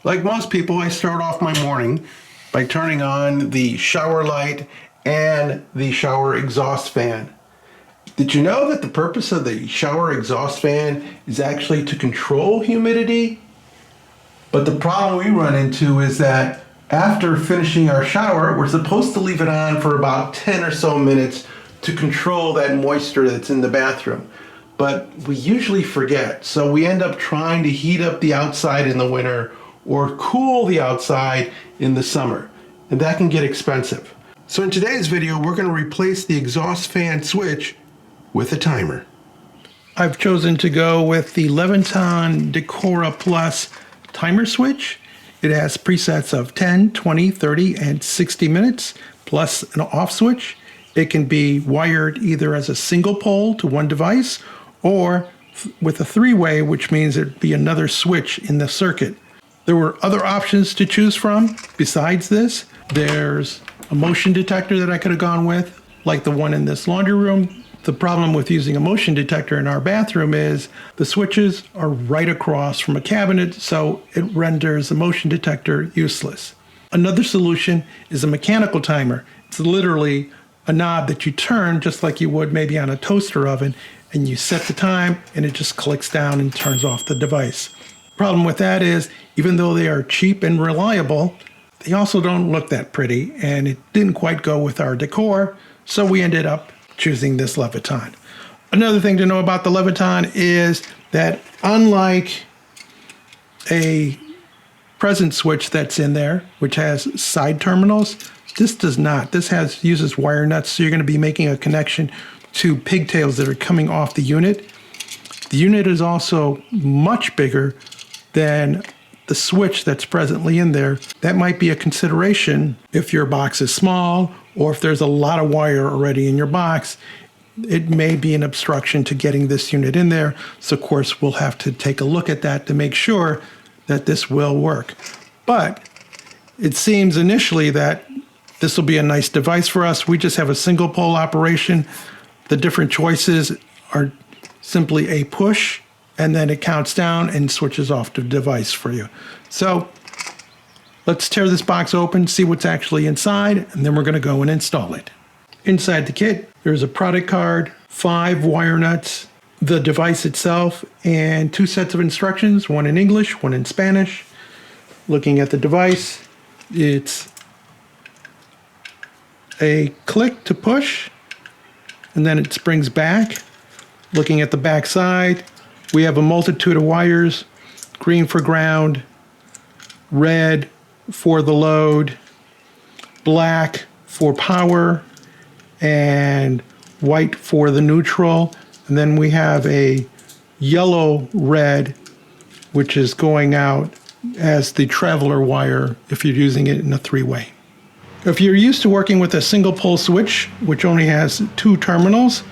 Like most people, I start off my morning by turning on the shower light and the shower exhaust fan. Did you know that the purpose of the shower exhaust fan is actually to control humidity? But the problem we run into is that after finishing our shower, we're supposed to leave it on for about 10 or so minutes to control that moisture that's in the bathroom. But we usually forget, so we end up trying to heat up the outside in the winter or cool the outside in the summer, and that can get expensive. So in today's video, we're going to replace the exhaust fan switch with a timer. I've chosen to go with the Leviton Decora Plus timer switch. It has presets of 10, 20, 30, and 60 minutes, plus an off switch. It can be wired either as a single pole to one device or with a three-way, which means there'd be another switch in the circuit. There were other options to choose from besides this. There's a motion detector that I could have gone with, like the one in this laundry room. The problem with using a motion detector in our bathroom is the switches are right across from a cabinet, so it renders the motion detector useless. Another solution is a mechanical timer. It's literally a knob that you turn just like you would maybe on a toaster oven, and you set the time and it just clicks down and turns off the device. Problem with that is, even though they are cheap and reliable, they also don't look that pretty, and it didn't quite go with our decor, so we ended up choosing this Leviton. Another thing to know about the Leviton is that unlike a present switch that's in there, which has side terminals, this does not. This uses wire nuts, so you're going to be making a connection to pigtails that are coming off the unit. The unit is also much bigger than the switch that's presently in there. That might be a consideration if your box is small or if there's a lot of wire already in your box. It may be an obstruction to getting this unit in there. So of course we'll have to take a look at that to make sure that this will work. But it seems initially that this will be a nice device for us. We just have a single pole operation. The different choices are simply a push, and then it counts down and switches off the device for you. So let's tear this box open, see what's actually inside, and then we're going to go and install it. Inside the kit, there's a product card, 5 wire nuts, the device itself, and 2 sets of instructions, one in English, one in Spanish. Looking at the device, it's a click to push, and then it springs back. Looking at the back side, we have a multitude of wires, green for ground, red for the load, black for power, and white for the neutral. And then we have a yellow-red, which is going out as the traveler wire if you're using it in a three-way. If you're used to working with a single pole switch, which only has 2 terminals,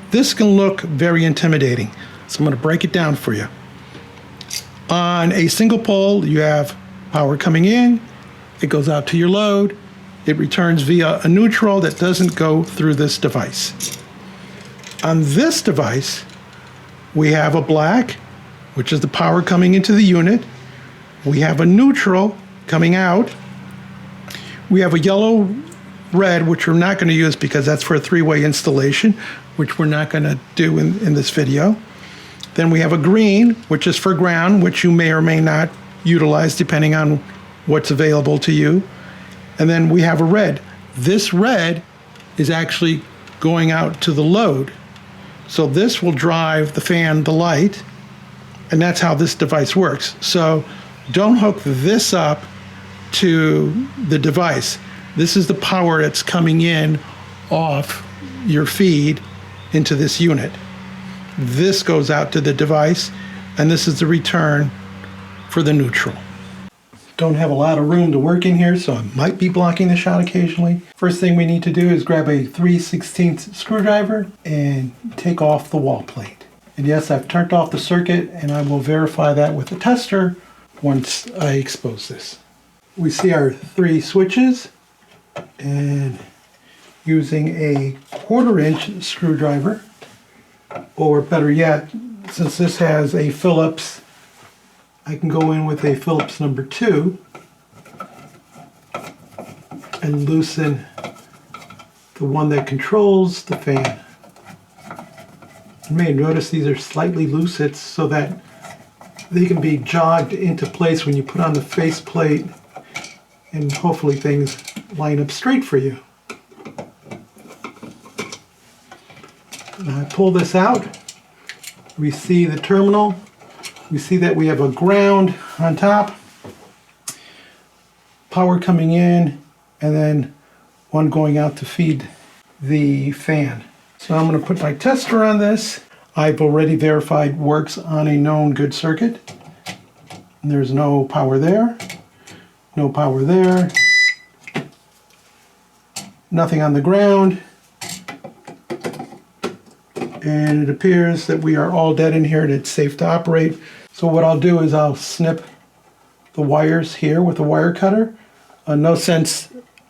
this can look very intimidating. So I'm going to break it down for you. On a single pole, you have power coming in, it goes out to your load, it returns via a neutral that doesn't go through this device. On this device, we have a black, which is the power coming into the unit. We have a neutral coming out. We have a yellow-red, which we're not going to use because that's for a three-way installation, which we're not going to do in this video. Then we have a green, which is for ground, which you may or may not utilize depending on what's available to you. And then we have a red. This red is actually going out to the load. So this will drive the fan, the light, and that's how this device works. So don't hook this up to the device. This is the power that's coming in off your feed into this unit. This goes out to the device, and this is the return for the neutral. Don't have a lot of room to work in here, so I might be blocking the shot occasionally. First thing we need to do is grab a 3/16 screwdriver and take off the wall plate. And yes, I've turned off the circuit, and I will verify that with a tester once I expose this. We see our 3 switches, and using a 1/4-inch screwdriver, or better yet, since this has a Phillips I can go in with a Phillips number 2 and loosen the one that controls the fan. You may notice these are slightly loose. It's so that they can be jogged into place when you put on the faceplate, and hopefully things line up straight for you. Now I pull this out. We see the terminal. We see that we have a ground on top, power coming in, and then one going out to feed the fan. So I'm going to put my tester on this. I've already verified works on a known good circuit. And there's no power there, no power there, nothing on the ground. And it appears that we are all dead in here and it's safe to operate. So what I'll do is I'll snip the wires here with a wire cutter. No sense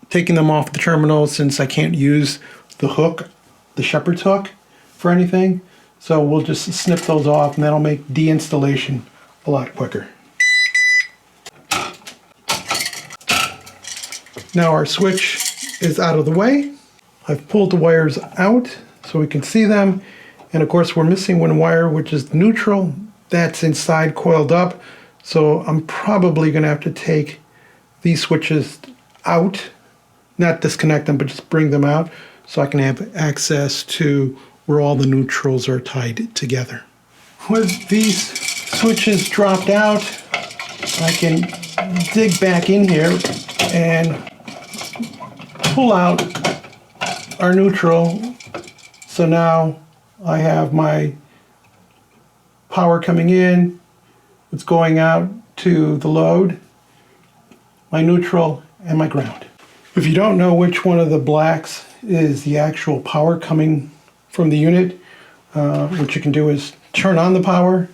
taking them off the terminal since I can't use the hook, the shepherd's hook, for anything. So we'll just snip those off and that'll make deinstallation a lot quicker. Now our switch is out of the way. I've pulled the wires out so we can see them. And of course we're missing one wire, which is the neutral. That's inside coiled up. So I'm probably gonna have to take these switches out, not disconnect them, but just bring them out so I can have access to where all the neutrals are tied together. With these switches dropped out, I can dig back in here and pull out our neutral. So now I have my power coming in, it's going out to the load, my neutral, and my ground. If you don't know which one of the blacks is the actual power coming from the unit, what you can do is turn on the power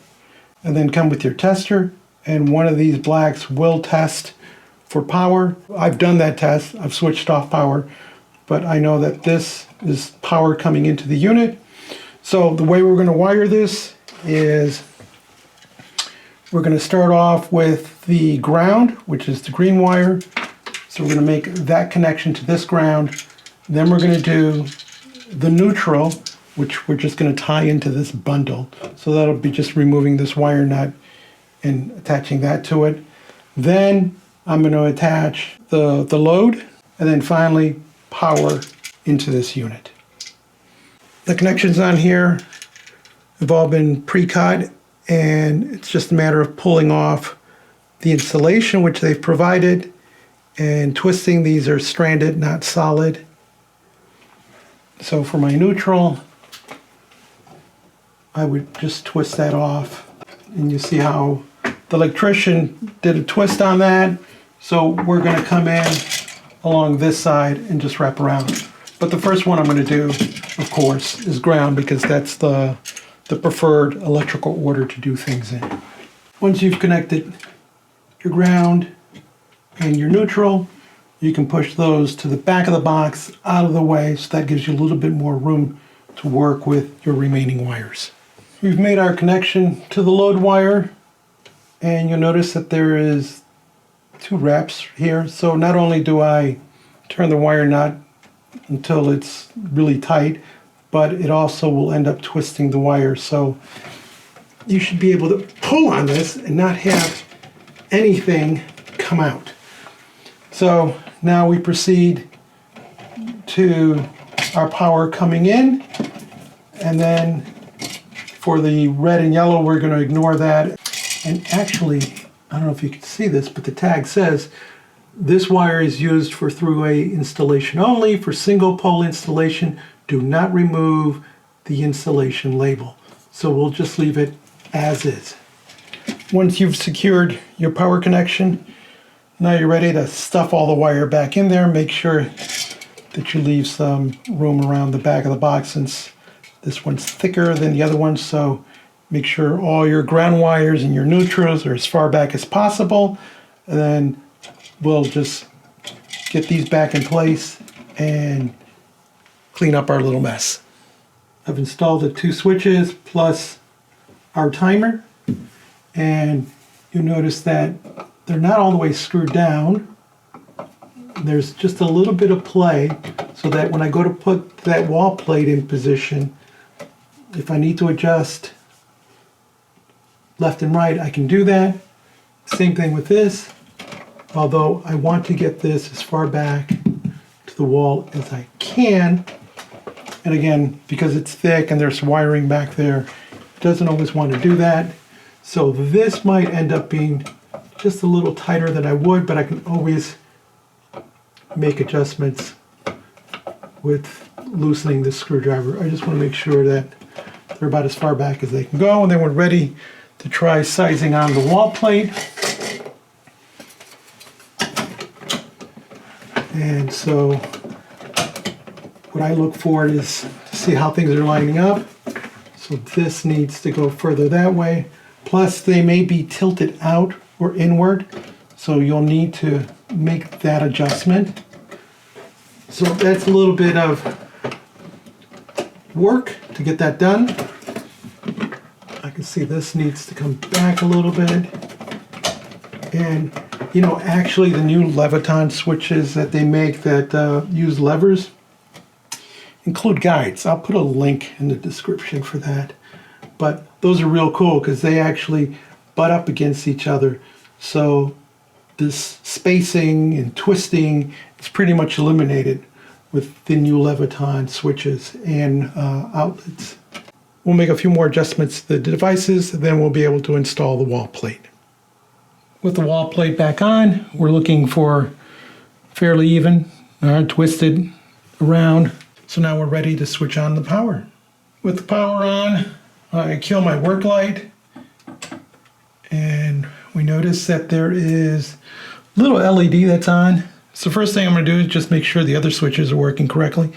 and then come with your tester, and one of these blacks will test for power. I've done that test, I've switched off power, but I know that this is power coming into the unit. So the way we're going to wire this is we're going to start off with the ground, which is the green wire. So we're going to make that connection to this ground. Then we're going to do the neutral, which we're just going to tie into this bundle. So that'll be just removing this wire nut and attaching that to it. Then I'm going to attach the load, and then finally power into this unit. The connections on here have all been pre-cut, and it's just a matter of pulling off the insulation which they've provided and twisting. These are stranded, not solid. So for my neutral, I would just twist that off, and you see how the electrician did a twist on that. So we're going to come in along this side and just wrap around. But the first one I'm going to do, of course, is ground, because that's the preferred electrical order to do things in. Once you've connected your ground and your neutral, you can push those to the back of the box out of the way, so that gives you a little bit more room to work with your remaining wires. We've made our connection to the load wire, and you'll notice that there is 2 wraps here. So not only do I turn the wire nut until it's really tight, but it also will end up twisting the wire. So you should be able to pull on this and not have anything come out. So now we proceed to our power coming in, and then for the red and yellow we're going to ignore that. And actually, I don't know if you can see this, but the tag says this wire is used for through-way installation only. For single pole installation, do not remove the installation label. So we'll just leave it as is. Once you've secured your power connection, now you're ready to stuff all the wire back in there. Make sure that you leave some room around the back of the box, since this one's thicker than the other one. So make sure all your ground wires and your neutrals are as far back as possible. And then we'll just get these back in place and clean up our little mess. I've installed the 2 switches plus our timer, and you'll notice that they're not all the way screwed down. There's just a little bit of play so that when I go to put that wall plate in position, if I need to adjust left and right, I can do that. Same thing with this, although I want to get this as far back to the wall as I can. And again, because it's thick and there's wiring back there, it doesn't always want to do that. So this might end up being just a little tighter than I would, but I can always make adjustments with loosening the screwdriver. I just want to make sure that they're about as far back as they can go, and then we're ready to try sizing on the wall plate. And so what I look for is to see how things are lining up. So this needs to go further that way. Plus they may be tilted out or inward, so you'll need to make that adjustment. So that's a little bit of work to get that done. I can see this needs to come back a little bit. And you know, actually the new Leviton switches that they make that use levers include guides. I'll put a link in the description for that. But those are real cool because they actually butt up against each other. So this spacing and twisting is pretty much eliminated with the new Leviton switches and outlets. We'll make a few more adjustments to the devices, then we'll be able to install the wall plate. With the wall plate back on, we're looking for fairly even, twisted around. So now we're ready to switch on the power. With the power on, I kill my work light, and we notice that there is a little LED that's on. So the first thing I'm going to do is just make sure the other switches are working correctly.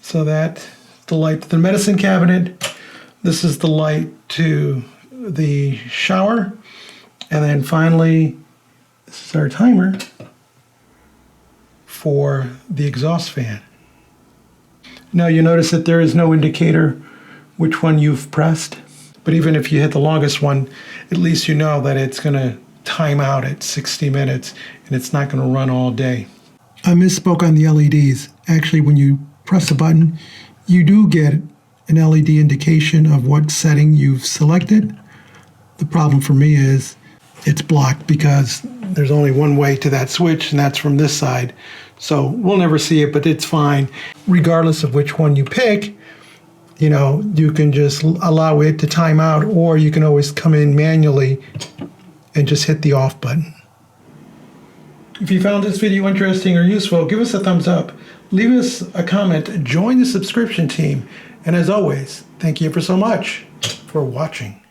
So that's the light to the medicine cabinet. This is the light to the shower. And then finally, this is our timer for the exhaust fan. Now you notice that there is no indicator which one you've pressed. But even if you hit the longest one, at least you know that it's going to time out at 60 minutes and it's not going to run all day. I misspoke on the LEDs. Actually, when you press a button, you do get an LED indication of what setting you've selected. The problem for me is it's blocked because there's only one way to that switch, and that's from this side. So we'll never see it, but it's fine. Regardless of which one you pick, you know, you can just allow it to time out, or you can always come in manually and just hit the off button. If you found this video interesting or useful, give us a thumbs up, leave us a comment, join the subscription team, and as always, thank you ever so much for watching.